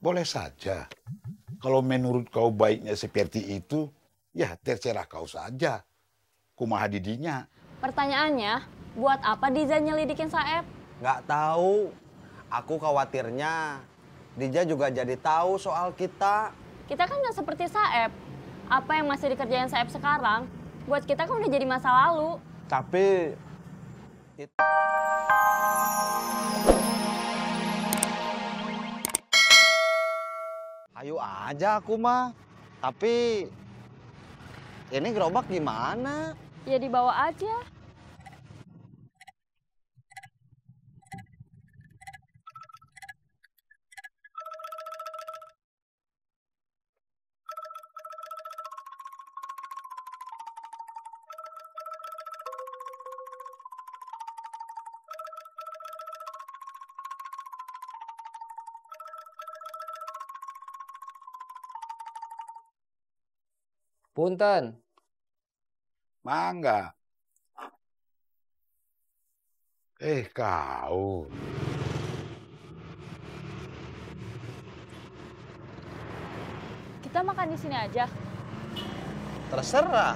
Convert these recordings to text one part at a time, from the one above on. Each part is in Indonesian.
Boleh saja. Kalau menurut kau baiknya seperti itu, ya terserah kau saja. Kumaha didinya. Pertanyaannya, buat apa Diza nyelidikin Saeb? Nggak tahu. Aku khawatirnya Dija juga jadi tahu soal kita. Kita kan nggak seperti Saeb. Apa yang masih dikerjain Saeb sekarang, buat kita kan udah jadi masa lalu. Tapi ayo aja aku mah. Tapi ini gerobak gimana? Ya dibawa aja. Punten. Mangga. Kau. Kita makan di sini aja. Terserah.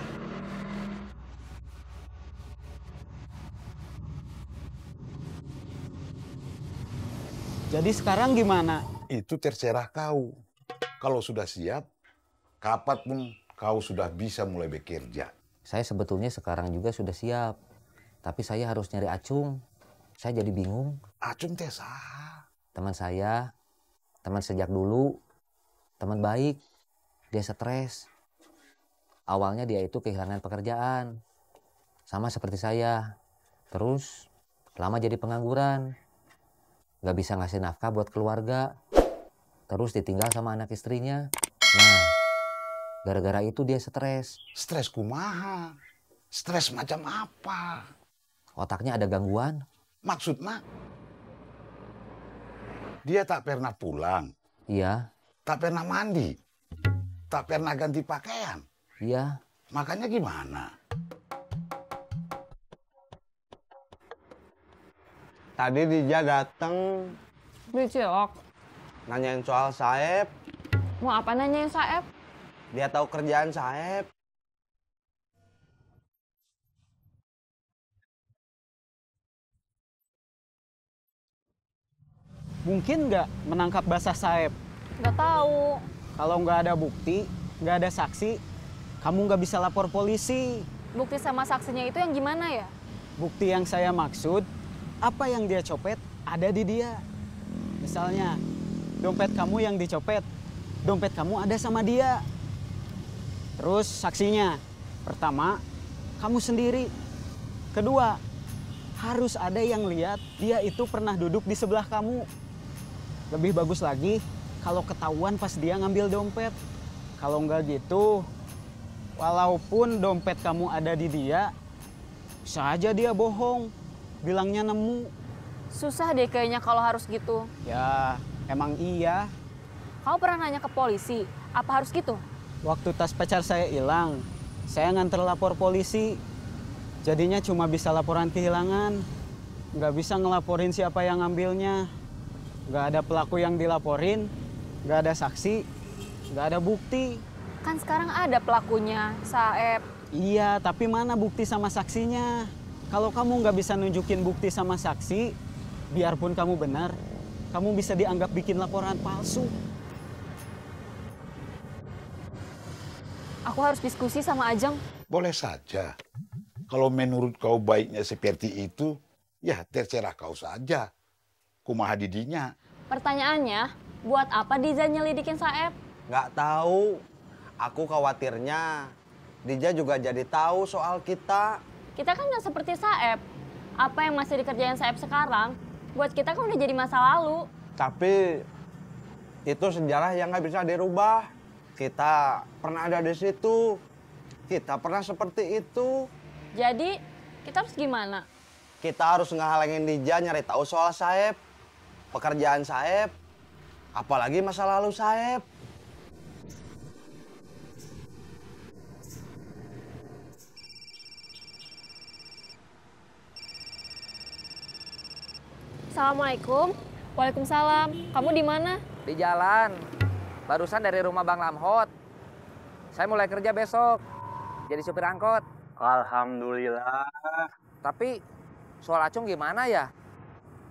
Jadi sekarang gimana? Itu terserah kau. Kalau sudah siap, kapan pun kau sudah bisa mulai bekerja. Saya sebetulnya sekarang juga sudah siap. Tapi saya harus nyari Acung. Saya jadi bingung. Acung teh saha? Teman saya, teman sejak dulu, teman baik. Dia stres. Awalnya dia itu kehilangan pekerjaan. Sama seperti saya. Terus lama jadi pengangguran. Gak bisa ngasih nafkah buat keluarga. Terus ditinggal sama anak istrinya. Nah, gara-gara itu dia stres. Stres kumaha? Stres macam apa? Otaknya ada gangguan. Maksudnya? Dia tak pernah pulang. Iya, Tak pernah mandi. Tak pernah ganti pakaian. iya. Makanya gimana? Tadi Dija datang Beli cilok. nanyain soal Saeb. Mau apa nanyain Saeb? Dia tahu kerjaan Saeb. Mungkin nggak menangkap basah Saeb? Nggak tahu. Kalau nggak ada bukti, nggak ada saksi, kamu nggak bisa lapor polisi. Bukti sama saksinya itu yang gimana ya? Bukti yang saya maksud, apa yang dia copet ada di dia. Misalnya, dompet kamu yang dicopet, dompet kamu ada sama dia. Terus saksinya, pertama, kamu sendiri. Kedua, harus ada yang lihat dia itu pernah duduk di sebelah kamu. Lebih bagus lagi kalau ketahuan pas dia ngambil dompet. Kalau nggak gitu, walaupun dompet kamu ada di dia, bisa aja dia bohong, bilangnya nemu. Susah deh kayaknya kalau harus gitu. Ya, emang iya. Kau pernah nanya ke polisi? Apa harus gitu? Waktu tas pacar saya hilang, saya nganter lapor polisi. Jadinya cuma bisa laporan kehilangan. Nggak bisa ngelaporin siapa yang ngambilnya. Nggak ada pelaku yang dilaporin, nggak ada saksi, nggak ada bukti. Kan sekarang ada pelakunya, Saeb. Iya, tapi mana bukti sama saksinya? Kalau kamu nggak bisa nunjukin bukti sama saksi, biarpun kamu benar, kamu bisa dianggap bikin laporan palsu. Aku harus diskusi sama Ajeng. Boleh saja. Kalau menurut kau baiknya seperti itu, ya terserah kau saja. Kumaha didinya. Pertanyaannya, buat apa Diza nyelidikin Saeb? Nggak tahu. Aku khawatirnya Dija juga jadi tahu soal kita. Kita kan nggak seperti Saeb. Apa yang masih dikerjain Saeb sekarang, buat kita kan udah jadi masa lalu. Tapi itu sejarah yang nggak bisa dirubah. Kita pernah ada di situ. Kita pernah seperti itu. Jadi, kita harus gimana? Kita harus ngehalangin Dija nyari tahu soal Saeb. Pekerjaan Saeb. Apalagi masa lalu Saeb. Assalamualaikum. Waalaikumsalam. Kamu di mana? Di jalan. Barusan dari rumah Bang Lamhot. Saya mulai kerja besok. Jadi supir angkot. Alhamdulillah. Tapi soal Acung gimana ya?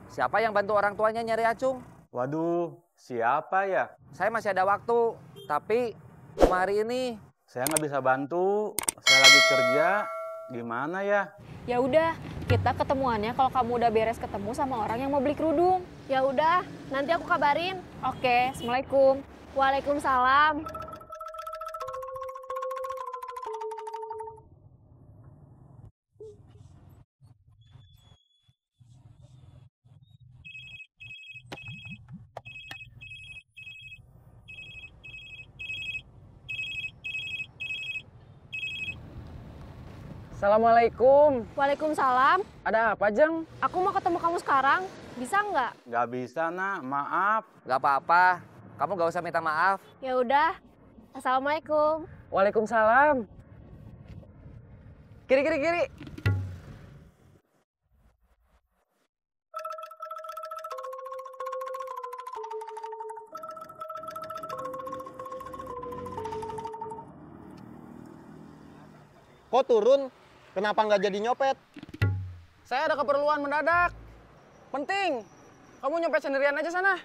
Siapa yang bantu orang tuanya nyari Acung? Waduh, siapa ya? Saya masih ada waktu. Tapi cuma hari ini. Saya nggak bisa bantu. Saya lagi kerja. Gimana ya? Ya udah, kita ketemuannya kalau kamu udah beres ketemu sama orang yang mau beli kerudung. Ya udah, nanti aku kabarin. Oke, Assalamualaikum. Waalaikumsalam. Assalamualaikum. Waalaikumsalam. Ada apa, Jeng? Aku mau ketemu kamu sekarang. Bisa nggak? Nggak bisa, Nak. Maaf. Gak apa-apa. Kamu gak usah minta maaf. Ya udah. Assalamualaikum. Waalaikumsalam. Kiri, kiri, kiri. Kok turun? Kenapa nggak jadi nyopet? Saya ada keperluan mendadak. Penting. Kamu nyopet sendirian aja sana.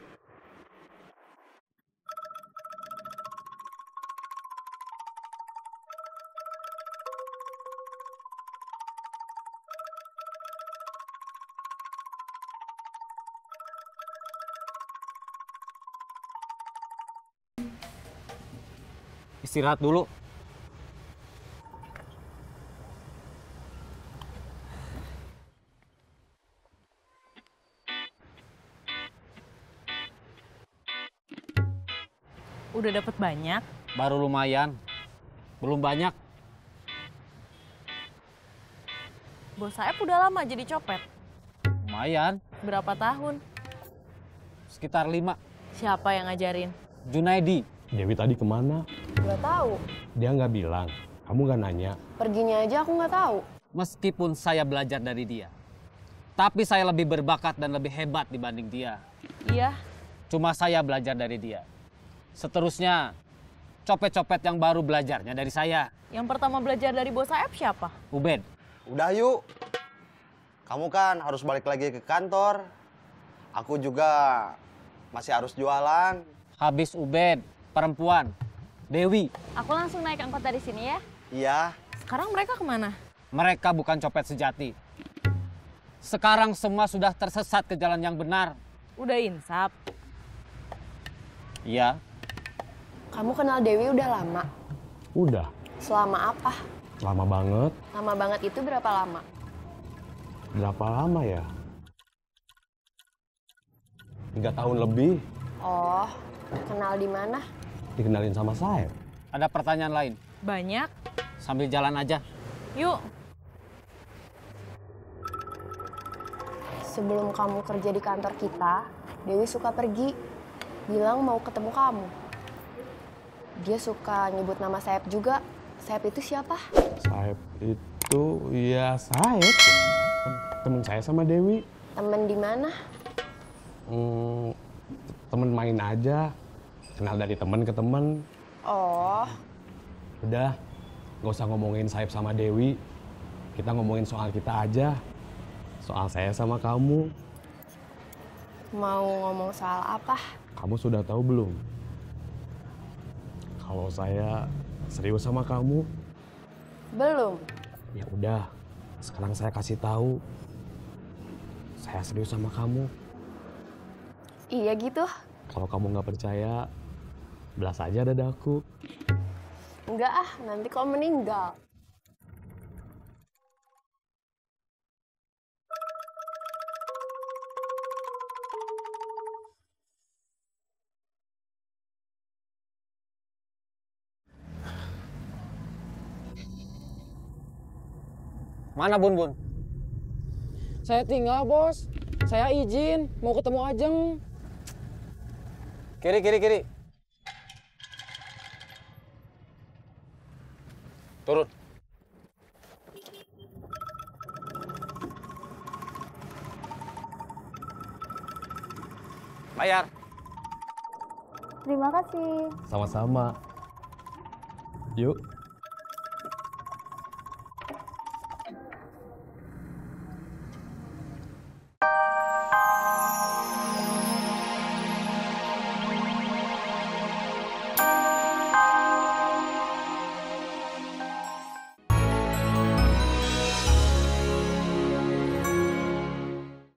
Istirahat dulu. Udah dapat banyak? Baru lumayan. Belum banyak. Bos Saeb udah lama jadi copet. Lumayan. Berapa tahun? Sekitar 5. Siapa yang ngajarin? Junaidi. Dewi tadi kemana? Nggak tahu. Dia nggak bilang. Kamu nggak nanya. Perginya aja aku nggak tahu. Meskipun saya belajar dari dia. Tapi saya lebih berbakat dan lebih hebat dibanding dia. Iya. Cuma saya belajar dari dia. Seterusnya, copet-copet yang baru belajarnya dari saya. Yang pertama belajar dari Bos Saeb siapa? Ubed. Udah yuk. Kamu kan harus balik lagi ke kantor. Aku juga masih harus jualan. Habis Ubed, perempuan. Dewi. Aku langsung naik angkot dari sini ya. Iya. Sekarang mereka kemana? Mereka bukan copet sejati. Sekarang semua sudah tersesat ke jalan yang benar. Udah insap. Iya. Kamu kenal Dewi udah lama. Udah. Selama apa? Lama banget. Lama banget itu berapa lama? Berapa lama ya? 3 tahun lebih. Oh, kenal di mana? Dikenalin sama Saeb. Ada pertanyaan lain? Banyak. Sambil jalan aja. Yuk. Sebelum kamu kerja di kantor kita, Dewi suka pergi. Bilang mau ketemu kamu. Dia suka nyebut nama Saeb juga. Saeb itu siapa? Saeb itu ya Saeb. Temen saya sama Dewi. Temen di mana? Temen main aja. Kenal dari temen ke temen. Oh, Udah, nggak usah ngomongin Saeb sama Dewi. Kita ngomongin soal kita aja. Soal saya sama kamu. mau ngomong soal apa? Kamu sudah tahu belum? Kalau saya serius sama kamu? Belum. Ya udah, sekarang saya kasih tahu. Saya serius sama kamu. Iya gitu? Kalau kamu nggak percaya, belas aja dadaku. Enggak ah, nanti kau meninggal. Mana Bun Bun? Saya tinggal, Bos. Saya izin, mau ketemu Ajeng. Kiri, kiri, kiri. Turun. Bayar. Terima kasih. Sama-sama. Yuk.